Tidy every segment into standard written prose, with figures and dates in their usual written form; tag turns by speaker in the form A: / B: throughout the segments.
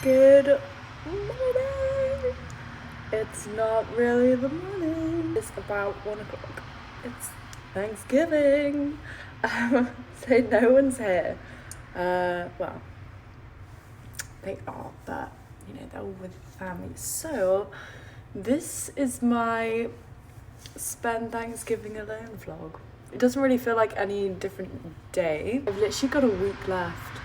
A: Good morning! It's not really the morning. It's about 1 o'clock. It's Thanksgiving. So no one's here. Well, they are, but you know, they're all with family. So this is my spend Thanksgiving alone vlog. It doesn't really feel like any different day. I've literally got a week left,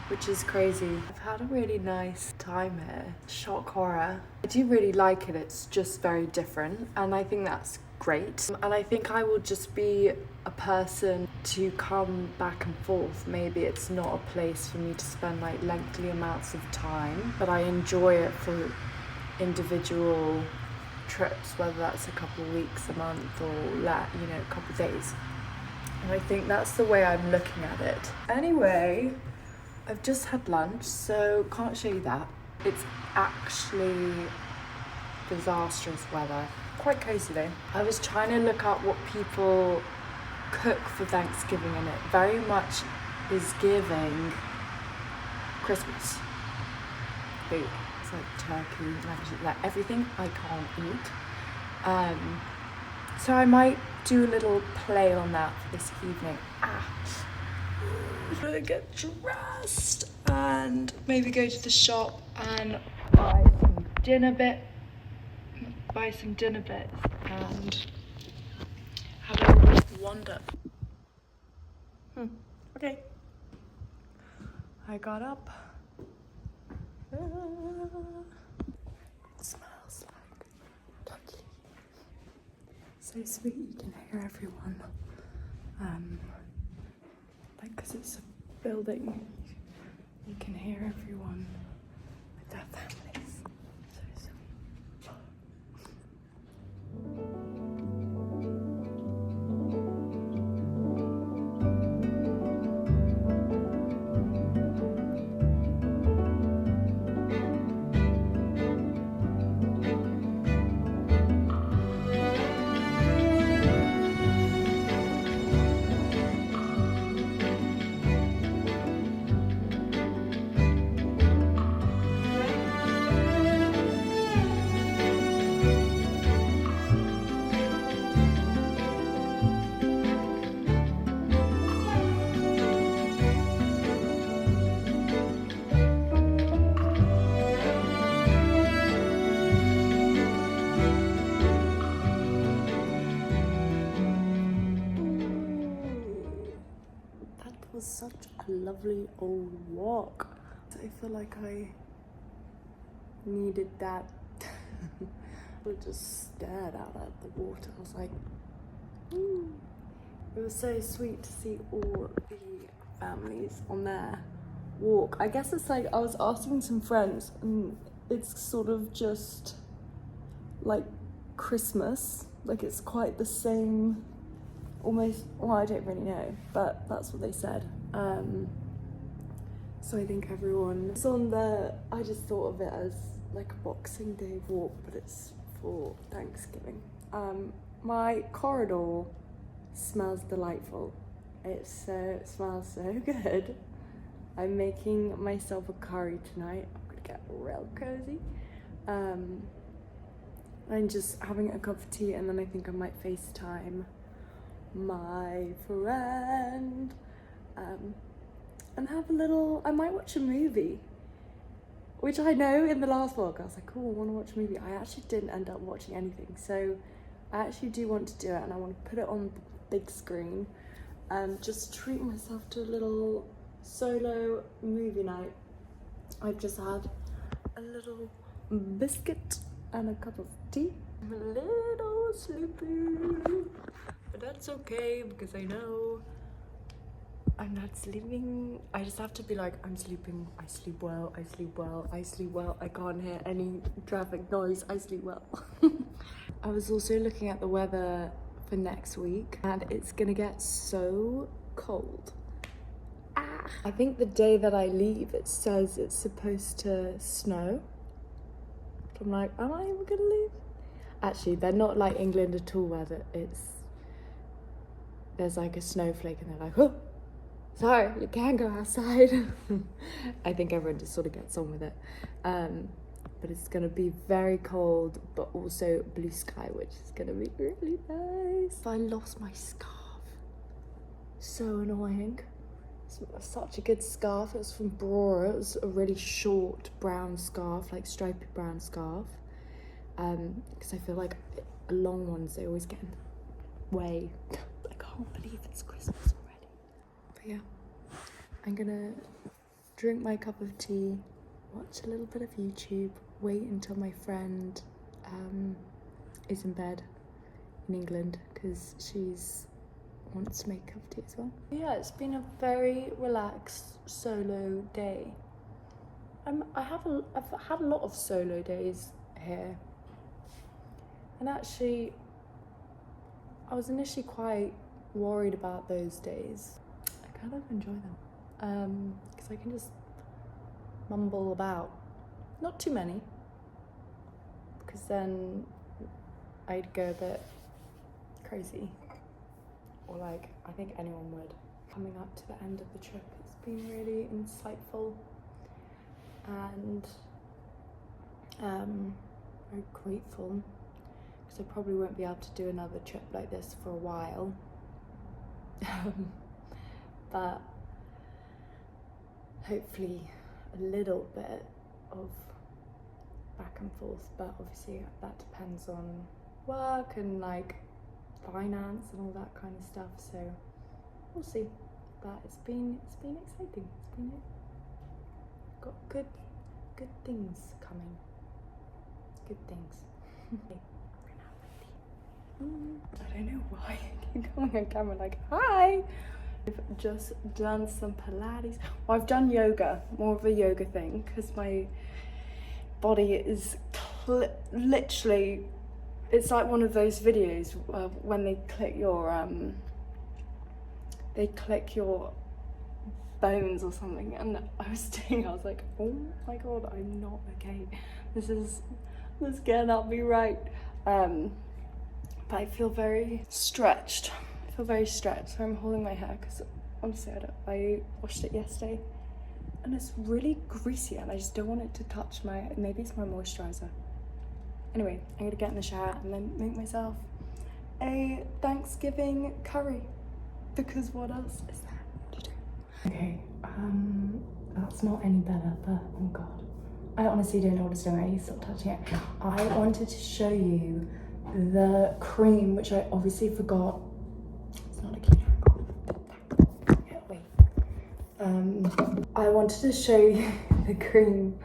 A: which is crazy. I've had a really nice time here. Shock horror. I do really like it. It's just very different, and I think that's great. And I think I will just be a person to come back and forth. Maybe it's not a place for me to spend like lengthy amounts of time, but I enjoy it for individual trips, whether that's a couple of weeks, a month, or you know, a couple of days. And I think that's the way I'm looking at it. Anyway, I've just had lunch, so can't show you that. It's actually disastrous weather. Quite cozy though. I was trying to look up what people cook for Thanksgiving, and it very much is giving Christmas food. It's like turkey, like everything I can't eat. So I might do a little play on that for this evening. I'm gonna get dressed and maybe go to the shop and buy some dinner bits and have a little wander. Okay. I got up. It smells like turkey. So sweet, you can hear everyone. Like, because it's a building, you can hear everyone with their families. So sweet. Was such a lovely old walk. I feel like I needed that. I just stared out at the water. I was like, ooh. It was so sweet to see all the families on their walk. I guess it's like, I was asking some friends, and it's sort of just like Christmas. Like, it's quite the same. Almost, well, I don't really know, but that's what they said. So I think everyone's on I just thought of it as like a Boxing Day walk, but it's for Thanksgiving. My corridor smells delightful. It smells so good. I'm making myself a curry tonight. I'm gonna get real cozy. I'm just having a cup of tea, and then I think I might FaceTime my friend and have a little, I might watch a movie, which I know in the last vlog I was like, cool, I want to watch a movie. I actually didn't end up watching anything, so I actually do want to do it, and I want to put it on the big screen and just treat myself to a little solo movie night. I've just had a little biscuit and a cup of tea. I'm a little sleepy, but that's okay, because I know I'm not sleeping. I just have to be like, I'm sleeping, I sleep well, I sleep well, I sleep well. I can't hear any traffic noise, I sleep well. I was also looking at the weather for next week, and it's gonna get so cold. I think the day that I leave, it says it's supposed to snow. I'm like, am I even gonna leave? Actually, they're not like England at all, where there's like a snowflake and they're like, oh, Sorry, you can't go outside. I think everyone just sort of gets on with it. But it's gonna be very cold, but also blue sky, which is gonna be really nice. I lost my scarf. So annoying. It's such a good scarf. It was from Brora. It was a really short brown scarf, like stripy brown scarf. Because I feel like long ones, they always get in the way. I can't believe it's Christmas already. But yeah, I'm gonna drink my cup of tea, watch a little bit of YouTube, wait until my friend is in bed in England, because she's wants to make a cup of tea as well. Yeah, it's been a very relaxed solo day. I've had a lot of solo days here, and actually I was initially quite worried about those days. I kind of enjoy them because I can just mumble about, not too many, because then I'd go a bit crazy, or like I think anyone would. Coming up to the end of the trip, it's been really insightful and very grateful, because I probably won't be able to do another trip like this for a while. But hopefully a little bit of back and forth, but obviously that depends on work and like finance and all that kind of stuff, so we'll see. But it's been exciting. It's been got good things coming. Good things. I don't know why I keep going on camera like, hi! I've just done some Pilates. Well, I've done yoga, more of a yoga thing, because my body is literally, it's like one of those videos when they click your bones or something, and I was like, oh my god, I'm not okay. This cannot be right. But I feel very stretched. So I'm holding my hair because honestly I washed it yesterday and it's really greasy and I just don't want it to touch maybe it's my moisturizer. Anyway, I'm gonna get in the shower and then make myself a Thanksgiving curry, because what else is there to do? Okay, that's not any better, but oh god, I honestly don't know what it's doing. I need to stop touching it. I wanted to show you the cream, which I obviously forgot. It's not a camera angle. Yeah, wait. I wanted to show you the cream.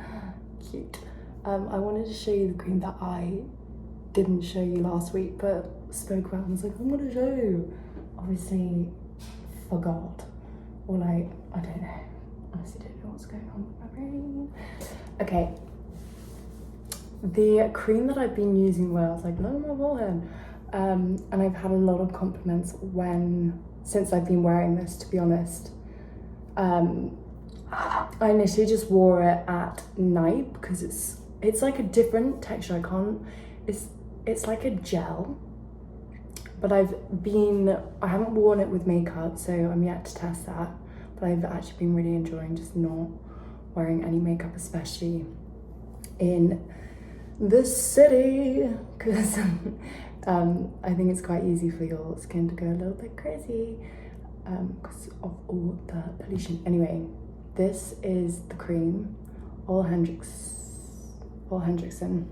A: Cute. I wanted to show you the cream that I didn't show you last week, but spoke about and was like, I'm gonna show you. Obviously, forgot. Or like, I don't know. Honestly, don't know what's going on with my brain. Okay. The cream that I've been using where I was like, no, my forehead. And I've had a lot of compliments since I've been wearing this, to be honest. I initially just wore it at night because it's like a different texture. It's like a gel, but I haven't worn it with makeup, so I'm yet to test that. But I've actually been really enjoying just not wearing any makeup, especially in the city, because I think it's quite easy for your skin to go a little bit crazy because of all the pollution. Anyway, this is the cream, Ole Hendrickson.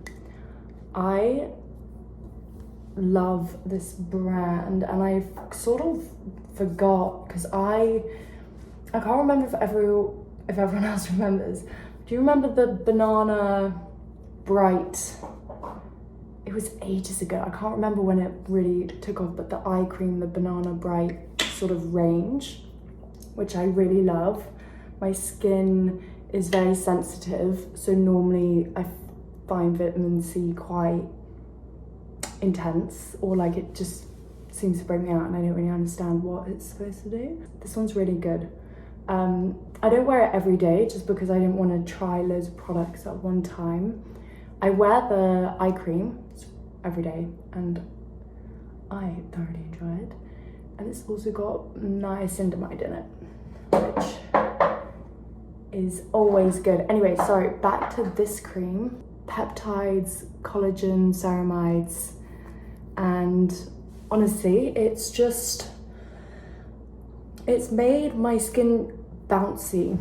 A: I love this brand, and I sort of forgot because I can't remember if everyone else remembers. Do you remember the Banana Bright? It was ages ago. I can't remember when it really took off, but the eye cream, the Banana Bright sort of range, which I really love. My skin is very sensitive, so normally I find vitamin C quite intense, or like it just seems to break me out and I don't really understand what it's supposed to do. This one's really good. I don't wear it every day just because I didn't want to try loads of products at one time. I wear the eye cream every day and I thoroughly enjoy it. And it's also got niacinamide in it, which is always good. Anyway, sorry, back to this cream. Peptides, collagen, ceramides, and honestly, it's made my skin bouncy.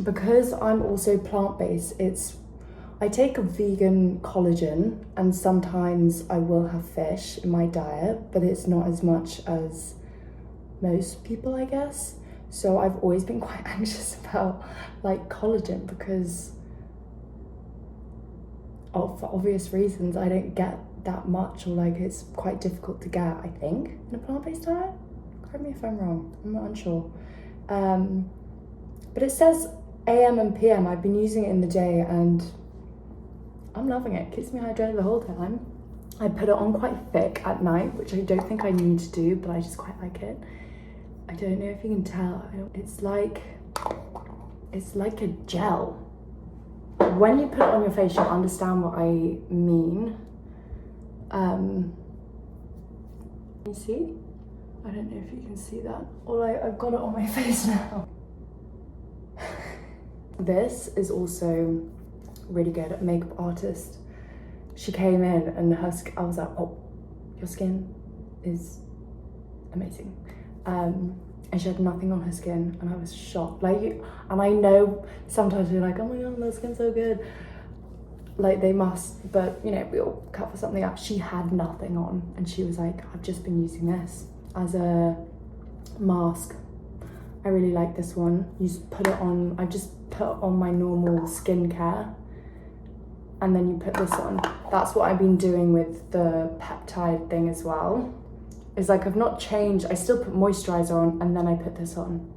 A: Because I'm also plant-based, I take a vegan collagen, and sometimes I will have fish in my diet, but it's not as much as most people, I guess. So I've always been quite anxious about like collagen because for obvious reasons I don't get that much, or like it's quite difficult to get, I think, in a plant-based diet. Correct me if I'm wrong, I'm not unsure. But it says AM and PM. I've been using it in the day and I'm loving it. It keeps me hydrated the whole time. I put it on quite thick at night, which I don't think I need to do, but I just quite like it. I don't know if you can tell. It's like a gel. When you put it on your face, you'll understand what I mean. You see? I don't know if you can see that. I've got it on my face now. This is also really good. A makeup artist. She came in and I was like, oh, your skin is amazing. And she had nothing on her skin, and I was shocked. And I know sometimes you're like, oh my god, my skin's so good. Like they must, but you know, we all cut for something up. She had nothing on, and she was like, I've just been using this as a mask. I really like this one. You just put it on, I just put on my normal skincare, and then you put this on. That's what I've been doing with the peptide thing as well. It's like I've not changed, I still put moisturizer on and then I put this on.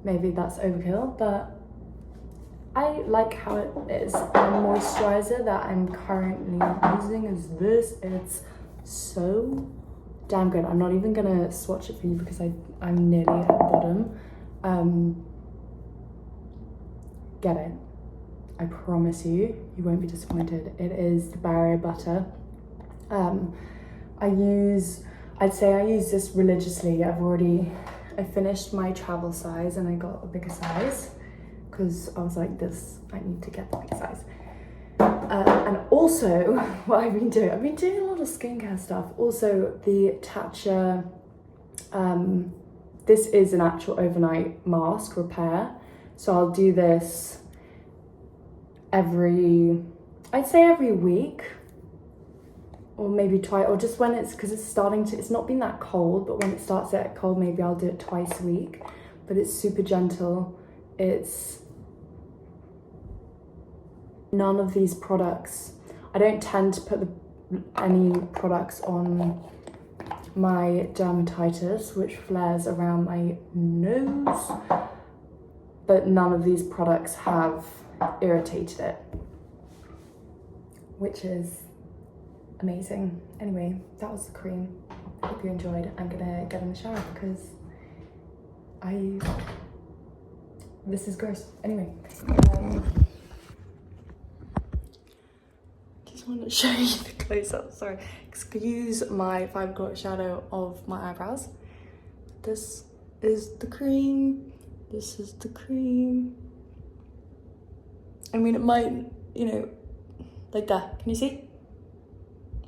A: Maybe that's overkill, but I like how it is. The moisturizer that I'm currently using is this. It's so damn good. I'm not even gonna swatch it for you because I'm nearly at the bottom. Get it. I promise you, you won't be disappointed. It is the Barrier Butter. I'd say I use this religiously. I finished my travel size and I got a bigger size because I was like, I need to get the bigger size. And also, what I've been doing a lot of skincare stuff. Also, the Tatcha, this is an actual overnight mask repair. So I'll do this I'd say every week, or maybe twice, or just when because it's not been that cold, but when it starts to get cold, maybe I'll do it twice a week. But it's super gentle. None of these products, I don't tend to put any products on my dermatitis, which flares around my nose, but none of these products have irritated it, which is amazing. Anyway, that was the cream. Hope you enjoyed. I'm gonna get in the shower because this is gross. Anyway, just want to show you the close up. Sorry, excuse my 5 o'clock shadow of my eyebrows. This is the cream. This is the cream. I mean, it might, you know, like that. Can you see?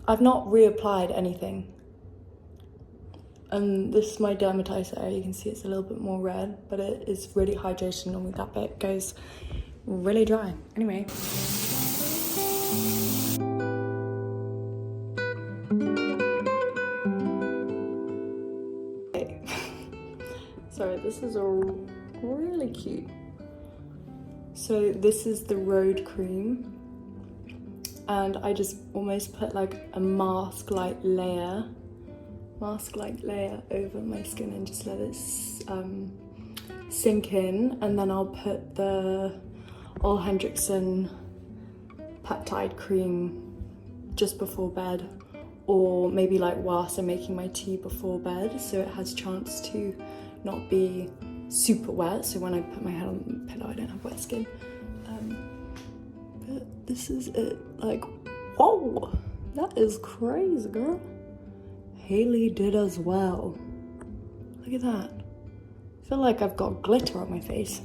A: I've not reapplied anything. And this is my dermatitis area. You can see it's a little bit more red, but it is really hydration. Normally that bit goes really dry. Anyway. Okay. Sorry, this is really cute. So this is the Road Cream, and I just almost put like a mask-like layer over my skin and just let it sink in, and then I'll put the Ole Hendrickson peptide cream just before bed, or maybe like whilst I'm making my tea before bed, so it has a chance to not be super wet, so when I put my head on the pillow I don't have wet skin. But this is it. Like, whoa, that is crazy, girl. Haley did as well. Look at that. I feel like I've got glitter on my face.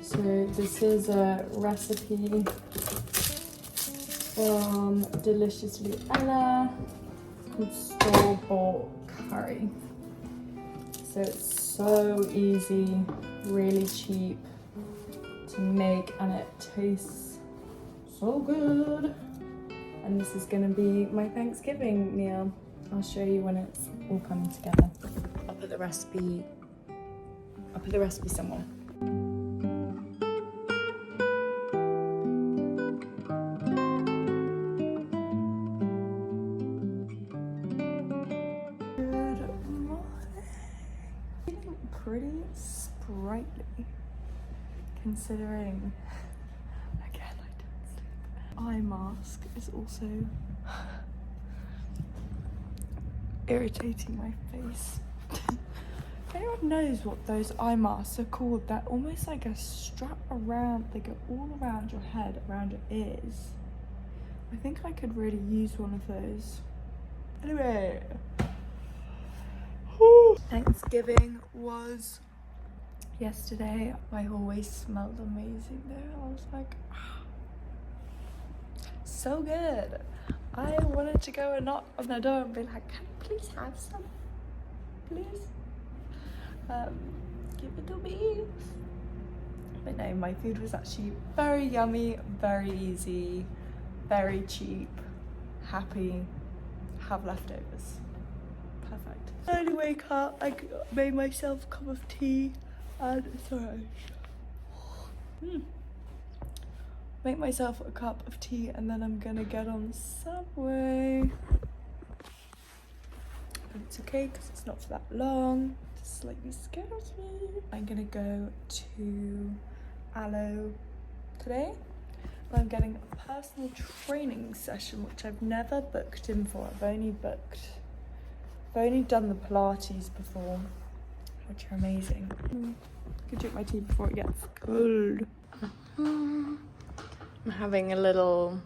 A: So this is a recipe from Deliciously Ella. It's called store-bought curry. So it's so easy, really cheap to make, and it tastes so good. And this is gonna be my Thanksgiving meal. I'll show you when it's all coming together. I'll put the recipe somewhere. Pretty sprightly, considering, again, I don't sleep. Eye mask is also irritating my face. If anyone knows what those eye masks are called, they're almost like a strap around, they go all around your head, around your ears. I think I could really use one of those. Anyway. Thanksgiving was yesterday. I always smelled amazing there. I was like, so good. I wanted to go and knock on the door and be like, can I please have some? Please? Give it to me. But no, my food was actually very yummy, very easy, very cheap, happy, have leftovers. Perfect. I only wake up, I made myself a cup of tea and make myself a cup of tea, and then I'm gonna get on the subway. But it's okay because it's not for that long. It just slightly scares me. I'm gonna go to Hellooo today. I'm getting a personal training session, which I've never booked in for. I've only done the Pilates before, which are amazing. Could drink my tea before it gets cold. I'm having a little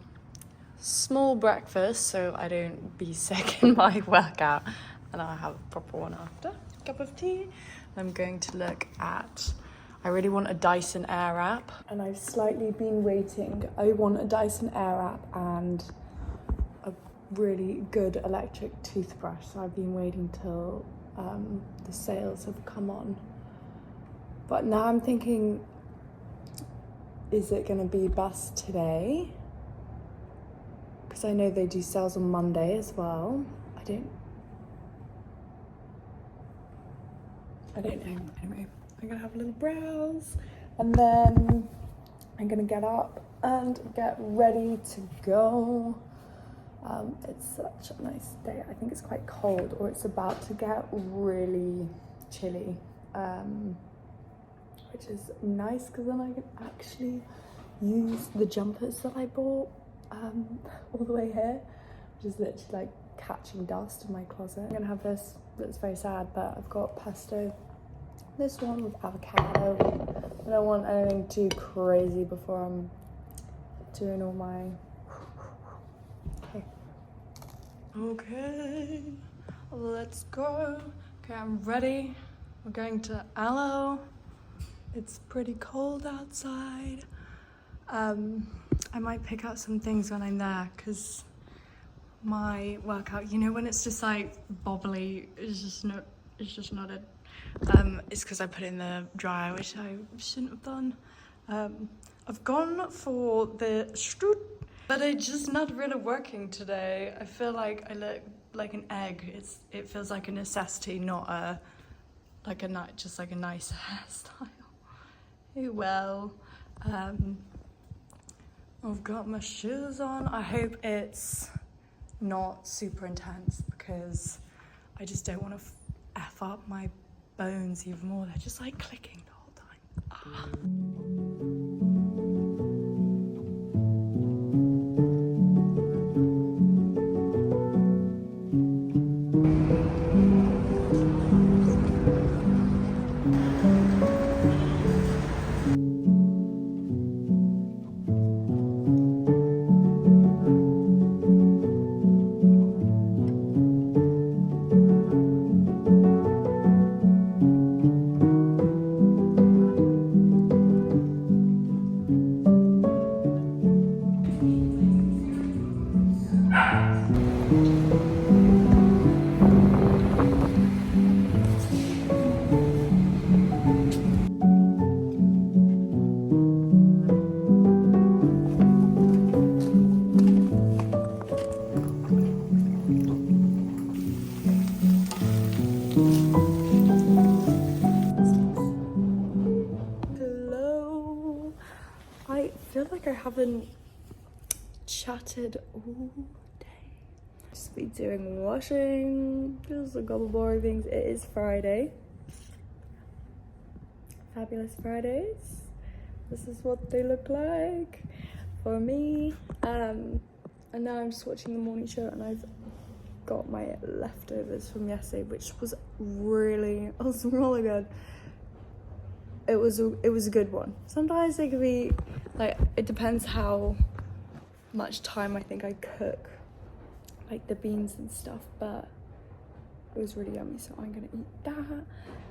A: small breakfast so I don't be sick in my workout, and I'll have a proper one after. Cup of tea. I'm going to look at, I really want a Dyson Airwrap, and I've slightly been waiting. I want a Dyson Airwrap and a really good electric toothbrush, so I've been waiting till the sales have come on. But now I'm thinking, is it gonna be best today? Because I know they do sales on Monday as well. I don't know. Anyway, I'm gonna have a little browse, and then I'm gonna get up and get ready to go. It's such a nice day. I think it's quite cold, or it's about to get really chilly, which is nice because then I can actually use the jumpers that I bought all the way here, which is literally like catching dust in my closet. I'm gonna have this, that's very sad, but I've got pesto. This one with avocado. I don't want anything too crazy before I'm doing all my... Okay, let's go. Okay, I'm ready. We're going to Hellooo. It's pretty cold outside. I might pick up some things when I'm there because my workout, you know, when it's just like bobbly, it's just not it. It's because I put it in the dryer, which I shouldn't have done. I've gone for the stroot, but it's just not really working today. I feel like I look like an egg. It feels like a necessity, not just like a nice hairstyle. Oh well. I've got my shoes on. I hope it's not super intense because I just don't want to F up my bones even more. They're just like clicking the whole time. Hello. I feel like I haven't chatted all day. Just be doing washing, just a couple boring things. It is Friday. Fabulous Fridays. This is what they look like for me. And now I'm just watching the morning show, and I've got my leftovers from yesterday, which was really good. It was a good one. Sometimes they could be like, it depends how much time I think I cook like the beans and stuff, but it was really yummy, so I'm gonna eat that.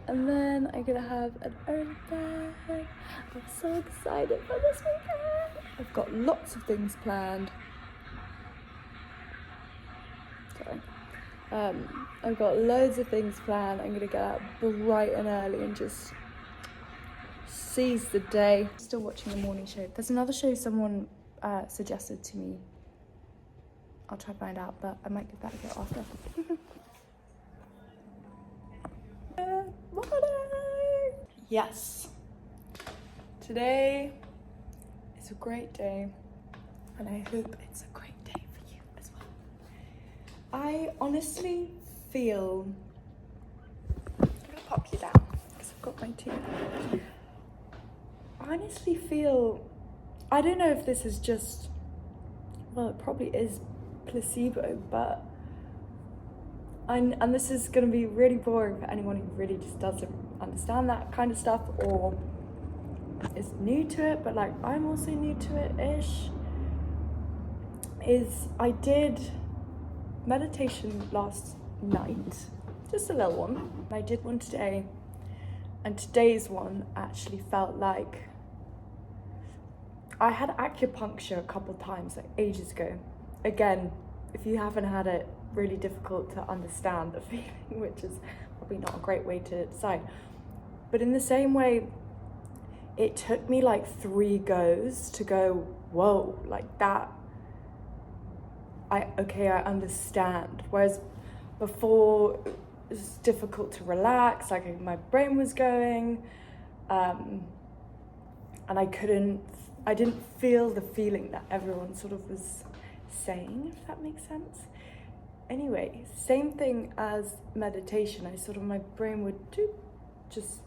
A: And then I'm gonna have an early bed. I'm so excited for this weekend. I've got lots of things planned. Sorry. I've got loads of things planned. I'm gonna get up bright and early and just seize the day. Still watching the morning show. There's another show someone suggested to me. I'll try to find out, but I might give that a go after. Good morning! Yes. Today is a great day, and I hope it's a great day for you as well. I honestly feel... I'm gonna pop you down because I've got my tea. I honestly feel... I don't know if this is just... Well, it probably is placebo, but... And this is going to be really boring for anyone who really just doesn't understand that kind of stuff or is new to it, but like I'm also new to it-ish, is I did meditation last night, just a little one. I did one today, and today's one actually felt like I had acupuncture a couple times, like ages ago. Again, if you haven't had it, really difficult to understand the feeling, which is probably not a great way to decide. But in the same way, it took me like 3 goes to go, whoa, like that, I understand. Whereas before, it was difficult to relax, like my brain was going, and I didn't feel the feeling that everyone sort of was saying, if that makes sense. Anyway, same thing as meditation. My brain would just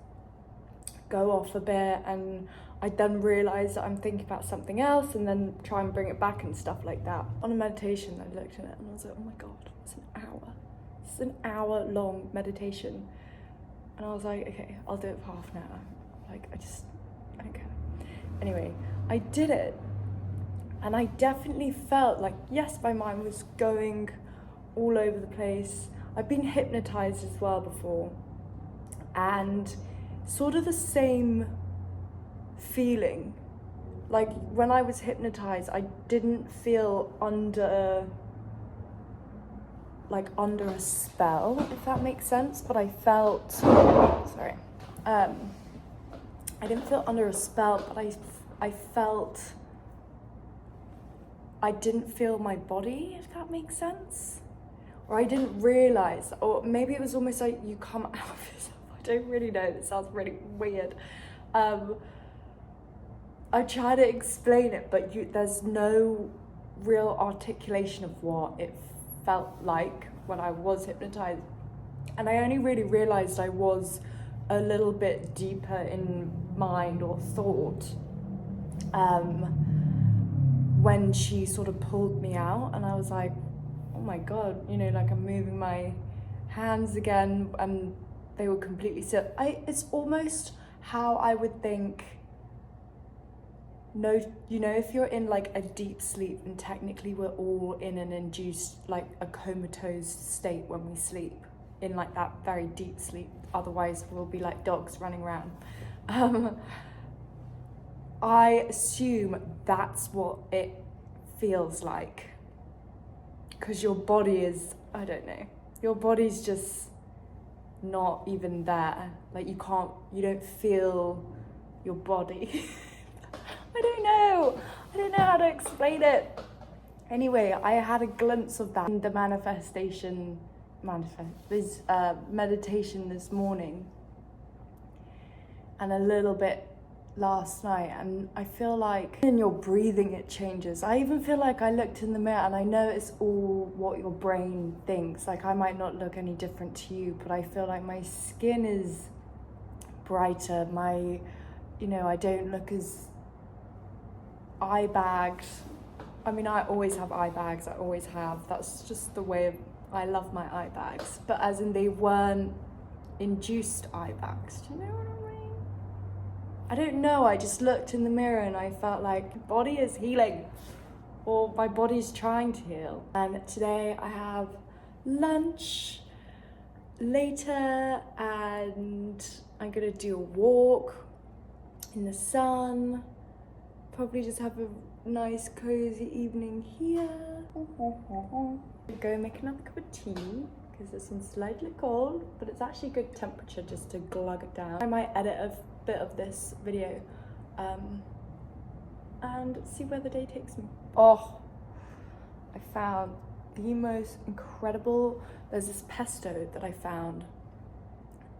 A: go off a bit, and I then realize that I'm thinking about something else and then try and bring it back and stuff like that. On a meditation, I looked at it and I was like, oh my God, it's an hour. It's an hour long meditation. And I was like, okay, I'll do it for half an hour. Like, I don't care. Anyway, I did it. And I definitely felt like, yes, my mind was going all over the place. I've been hypnotized as well before, and sort of the same feeling. Like when I was hypnotized, I didn't feel under a spell, if that makes sense, but I felt, I didn't feel under a spell, but I felt, I didn't feel my body, if that makes sense. Or I didn't realize, or maybe it was almost like you come out of yourself. I don't really know, this sounds really weird. I try to explain it, but there's no real articulation of what it felt like when I was hypnotized. And I only really realized I was a little bit deeper in mind or thought when she sort of pulled me out, and I was like, oh my God, like I'm moving my hands again, and they were completely still. It's almost how I would think, if you're in like a deep sleep, and technically we're all in an induced, like a comatose state when we sleep, in like that very deep sleep, otherwise we'll be like dogs running around. I assume that's what it feels like. Because your body is, I don't know, your body's just not even there. Like you don't feel your body. I don't know how to explain it. Anyway, I had a glimpse of that in the manifestation meditation this morning and a little bit last night, and I feel like in your breathing it changes. I even feel like I looked in the mirror, and I know it's all what your brain thinks, like I might not look any different to you, but I feel like my skin is brighter, I don't look as eye bagged. I mean, I always have eye bags, I always have, that's just the way I love my eye bags, but as in they weren't induced eye bags, do you know what I mean? I don't know, I just looked in the mirror and I felt like my body is healing, or my body's trying to heal. And today I have lunch later and I'm gonna do a walk in the sun, probably just have a nice cozy evening here. Go make another cup of tea because it's been slightly cold, but it's actually good temperature just to glug it down. I might edit a bit of this video and see where the day takes me. Oh, I found the most incredible, there's this pesto that I found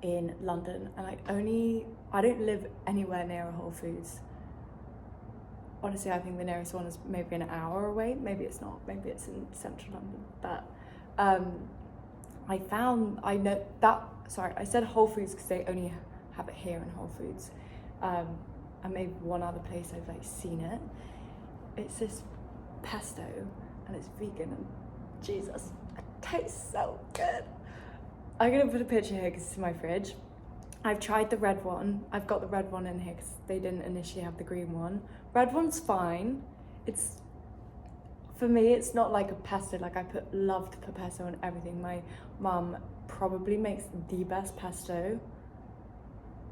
A: in London, and I don't live anywhere near a Whole Foods. Honestly, I think the nearest one is maybe an hour away. Maybe it's not, maybe it's in central London. But I said Whole Foods because they only have it here in Whole Foods. And maybe one other place I've like seen it. It's this pesto and it's vegan, and Jesus, it tastes so good. I'm gonna put a picture here because it's in my fridge. I've tried the red one. I've got the red one in here because they didn't initially have the green one. Red one's fine. For me, it's not like a pesto. Like love to put pesto on everything. My mum probably makes the best pesto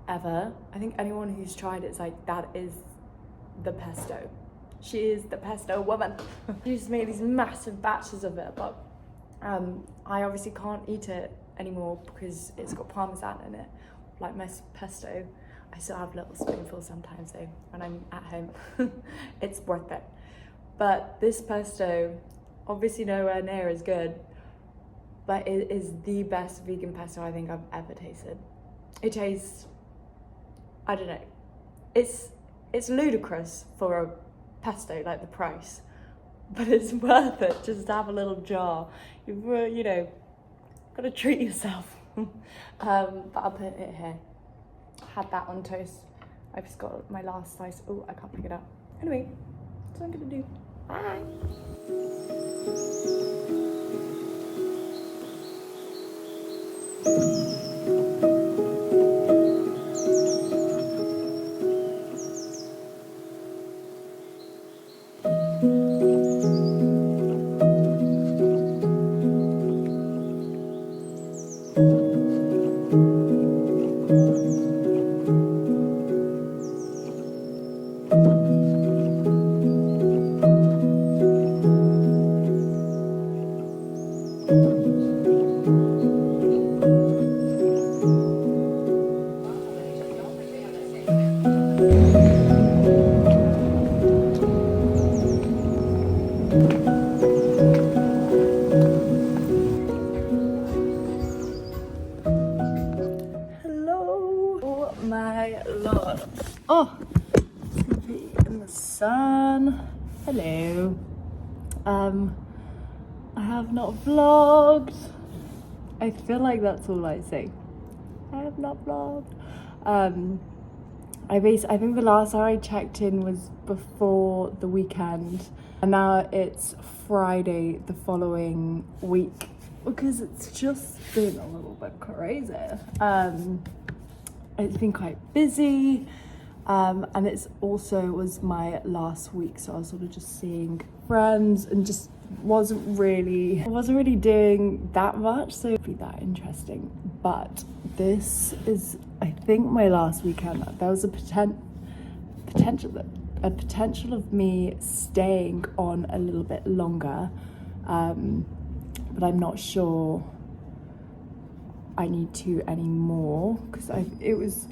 A: ever. I think anyone who's tried it's like, that is the pesto. She is the pesto woman. She just made these massive batches of it, but I obviously can't eat it anymore because it's got parmesan in it. Like my pesto, I still have little spoonfuls sometimes though when I'm at home. It's worth it. But this pesto, obviously nowhere near as good, but it is the best vegan pesto I think I've ever tasted. It tastes, I don't know, it's ludicrous for a pesto, like the price, but it's worth it just to have a little jar. You've got to treat yourself. But I'll put it here. Had that on toast. I've just got my last slice. Oh, I can't pick it up. Anyway, that's what I'm gonna do. Bye. Oh, it's gonna be in the sun. Hello. I have not vlogged. I feel like that's all I say. I have not vlogged. I think the last time I checked in was before the weekend, and now it's Friday the following week because it's just been a little bit crazy. It's been quite busy, and it's also was my last week, so I was sort of just seeing friends and just wasn't really doing that much, so it'd be that interesting. But this is, I think, my last weekend. There was a potential of me staying on a little bit longer, but I'm not sure I need to anymore because I was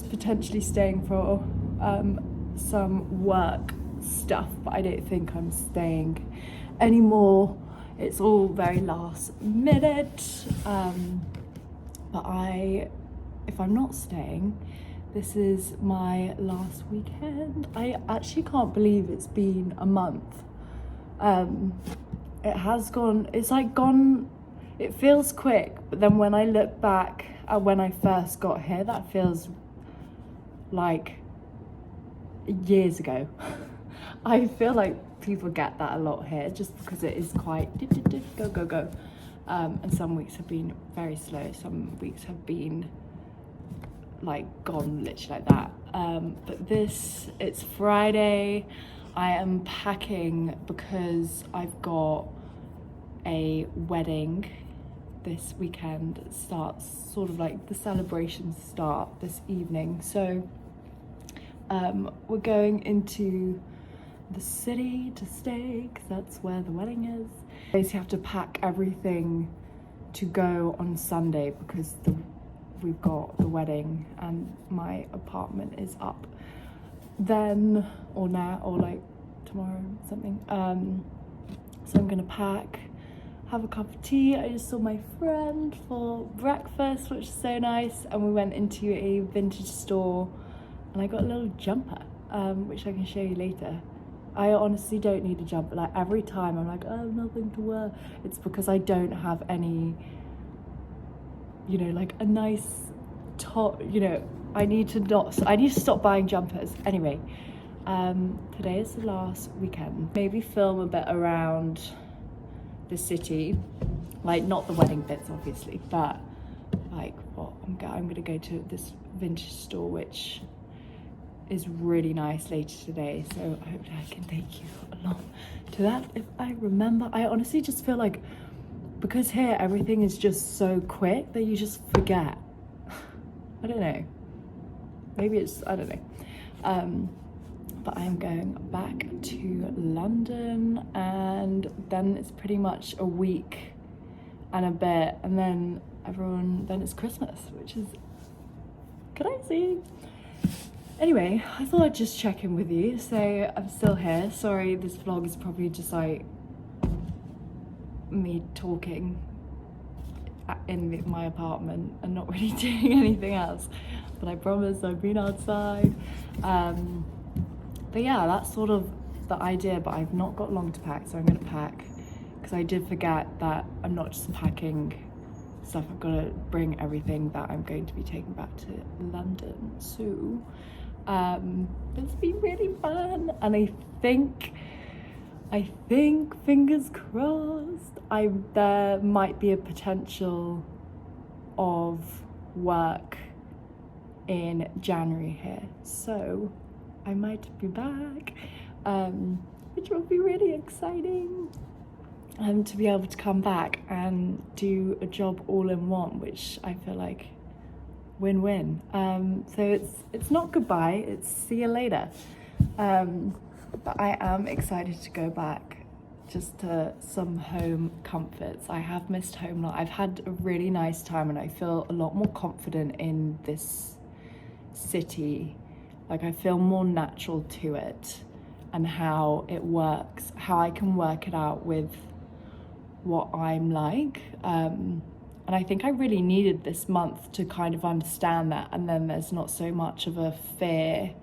A: potentially staying for some work stuff, but I don't think I'm staying anymore it's all very last minute. But if I'm not staying, this is my last weekend. I actually can't believe it's been a month. It has gone, it feels quick, but then when I look back at when I first got here, that feels like years ago. I feel like people get that a lot here just because it is quite go, go, go. And some weeks have been very slow, some weeks have been like gone literally like that. But it's Friday. I am packing because I've got a wedding this weekend. It starts sort of like the celebrations start this evening. So we're going into the city to stay because that's where the wedding is. I basically have to pack everything to go on Sunday because we've got the wedding and my apartment is up then or now or like tomorrow or something. So I'm gonna pack, have a cup of tea. I just saw my friend for breakfast, which is so nice, and we went into a vintage store and I got a little jumper, which I can show you later. I honestly don't need a jumper. Like every time I'm like, I have nothing to wear. It's because I don't have any, you know, like a nice top, you know, I need to stop buying jumpers. Anyway, today is the last weekend. Maybe film a bit around the city, like not the wedding bits obviously, but like what I'm gonna go to this vintage store which is really nice later today, so I hope I can take you along to that if I remember. I honestly just feel like because here everything is just so quick that you just forget. I don't know, maybe it's, I don't know. But I am going back to London and then it's pretty much a week and a bit, and then it's Christmas, which is crazy. Anyway, I thought I'd just check in with you, say I'm still here. Sorry, this vlog is probably just like me talking in my apartment and not really doing anything else, but I promise I've been outside. But yeah, that's sort of the idea, but I've not got long to pack, so I'm gonna pack because I did forget that I'm not just packing stuff, I've got to bring everything that I'm going to be taking back to London. So it's been really fun, and I think fingers crossed there might be a potential of work in January here, so I might be back, which will be really exciting, to be able to come back and do a job all in one, which I feel like win-win. So it's not goodbye, it's see you later. But I am excited to go back just to some home comforts. I have missed home. I've had a really nice time and I feel a lot more confident in this city. Like I feel more natural to it and how it works, how I can work it out with what I'm like. And I think I really needed this month to kind of understand that, and then there's not so much of a fear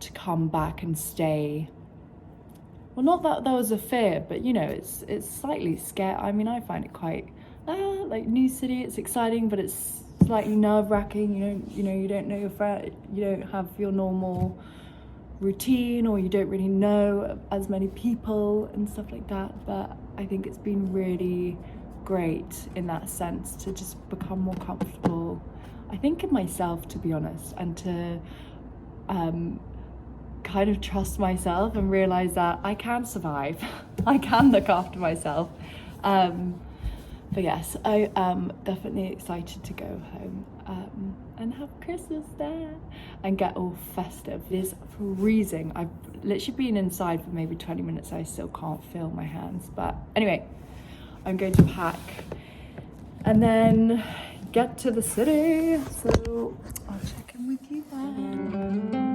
A: to come back and stay. Well, not that there was a fear, but you know, it's slightly scary. I mean, I find it quite like new city, it's exciting, but it's slightly nerve-wracking. You don't know your friend, you don't have your normal routine, or you don't really know as many people and stuff like that. But I think it's been really great in that sense to just become more comfortable, I think, in myself, to be honest, and to kind of trust myself and realize that I can survive. I can look after myself. But yes, I am definitely excited to go home and have Christmas there and get all festive. It is freezing. I've literally been inside for maybe 20 minutes. I still can't feel my hands. But anyway, I'm going to pack and then get to the city. So I'll check in with you then.